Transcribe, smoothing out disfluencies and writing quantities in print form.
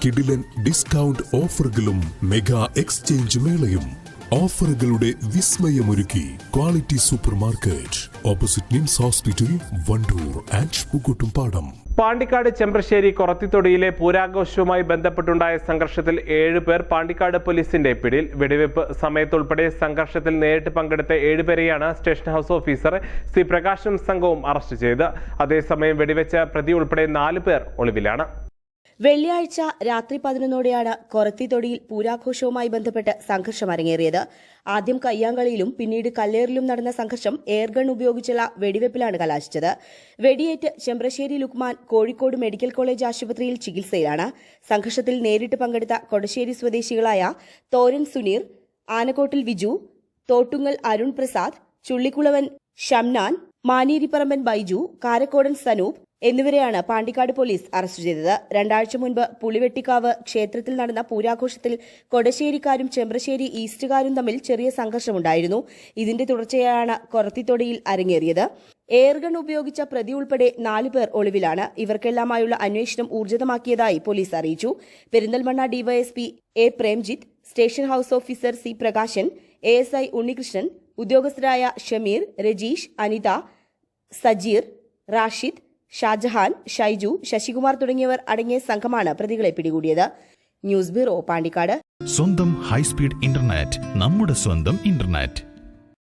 കിടിലൻ ഡിസ്കൗണ്ട് ഓഫറുകളും mega exchange മേളയും ഓഫറുകളുടെ വിസ്മയമൊരുക്കി quality super market opposite NIMS hospital Wandoor and Pookkottumpadam. Pandikkad Chembrassery കൊറത്തിത്തൊടിയിലെ പൂരാഘോഷവുമായി ബന്ധപ്പെട്ടുണ്ടായ സംഘർഷത്തിൽ 7 പേർ പാണ്ടിക്കാട് പോലീസിന്റെ പിടിയിൽ. വെടിവെപ്പ് സമയത്തുൾപ്പെടെ സംഘർഷത്തിൽ നേരിട്ട് പങ്കെടുത്ത 7 പേരെയാണ് സ്റ്റേഷൻ ഹൌസ് ഓഫീസർ സി പ്രകാശും സംഘവും അറസ്റ്റ് ചെയ്തത്. അതേസമയം വെടിവെച്ച പ്രതി ഉൾപ്പെടെ 4 പേർ ഒളിവിലാണ്. വെള്ളിയാഴ്ച രാത്രി 11ഓടെയാണ് കൊറത്തിത്തൊടിയിൽ പൂരാഘോഷവുമായി ബന്ധപ്പെട്ട് സംഘർഷം അരങ്ങേറിയത്. ആദ്യം കയ്യാങ്കളിയിലും പിന്നീട് കല്ലേറിലും നടന്ന സംഘർഷം എയർഗൺ ഉപയോഗിച്ചുള്ള വെടിവെപ്പിലാണ് കലാശിച്ചത്. വെടിയേറ്റ് ചെമ്പ്രശ്ശേരി ലുക്മാൻ കോഴിക്കോട് മെഡിക്കൽ കോളേജ് ആശുപത്രിയിൽ ചികിത്സയിലാണ്. സംഘർഷത്തിൽ നേരിട്ട് പങ്കെടുത്ത കൊടശ്ശേരി സ്വദേശികളായ തോരൻ സുനീർ, ആനക്കോട്ടിൽ വിജു, തോട്ടുങ്ങൽ അരുൺ പ്രസാദ്, ചുള്ളിക്കുളവൻ ഷംനാൻ, മാനേരിപ്പറമ്പൻ ബൈജു, കാരക്കോടൻ സനൂപ് എന്നിവരെയാണ് പാണ്ടിക്കാട് പോലീസ് അറസ്റ്റ് ചെയ്തത്. 2 ആഴ്ച മുൻപ് പുളിവെട്ടിക്കാവ് ക്ഷേത്രത്തിൽ നടന്ന പൂരാഘോഷത്തിൽ കൊടശ്ശേരിക്കാരും ചെമ്പ്രശ്ശേരി ഈസ്റ്റുകാരും തമ്മിൽ ചെറിയ സംഘർഷമുണ്ടായിരുന്നു. ഇതിന്റെ തുടർച്ചയായാണ് കൊറത്തിത്തൊടിയിൽ അരങ്ങേറിയത്. എയർഗൺ ഉപയോഗിച്ച പ്രതി ഉൾപ്പെടെ 4 പേർ ഒളിവിലാണ്. ഇവർക്കെല്ലാമായുള്ള അന്വേഷണം ഊർജിതമാക്കിയതായി പോലീസ് അറിയിച്ചു. Perinthalmanna DYSP A Premjith, station house officer C Prakashan, ASI Unnikrishnan, ഉദ്യോഗസ്ഥരായ ഷമീർ, രജീഷ്, അനിത, സജീർ, റാഷിദ്, ഷാജഹാൻ, ഷൈജു, ശശികുമാർ തുടങ്ങിയവർ അടങ്ങിയ സംഘമാണ് പ്രതികളെ പിടികൂടിയത്. News bureau, Pandikkad. സ്വന്തം ഹൈസ്പീഡ് ഇന്റർനെറ്റ്, നമ്മുടെ സ്വന്തം ഇന്റർനെറ്റ്.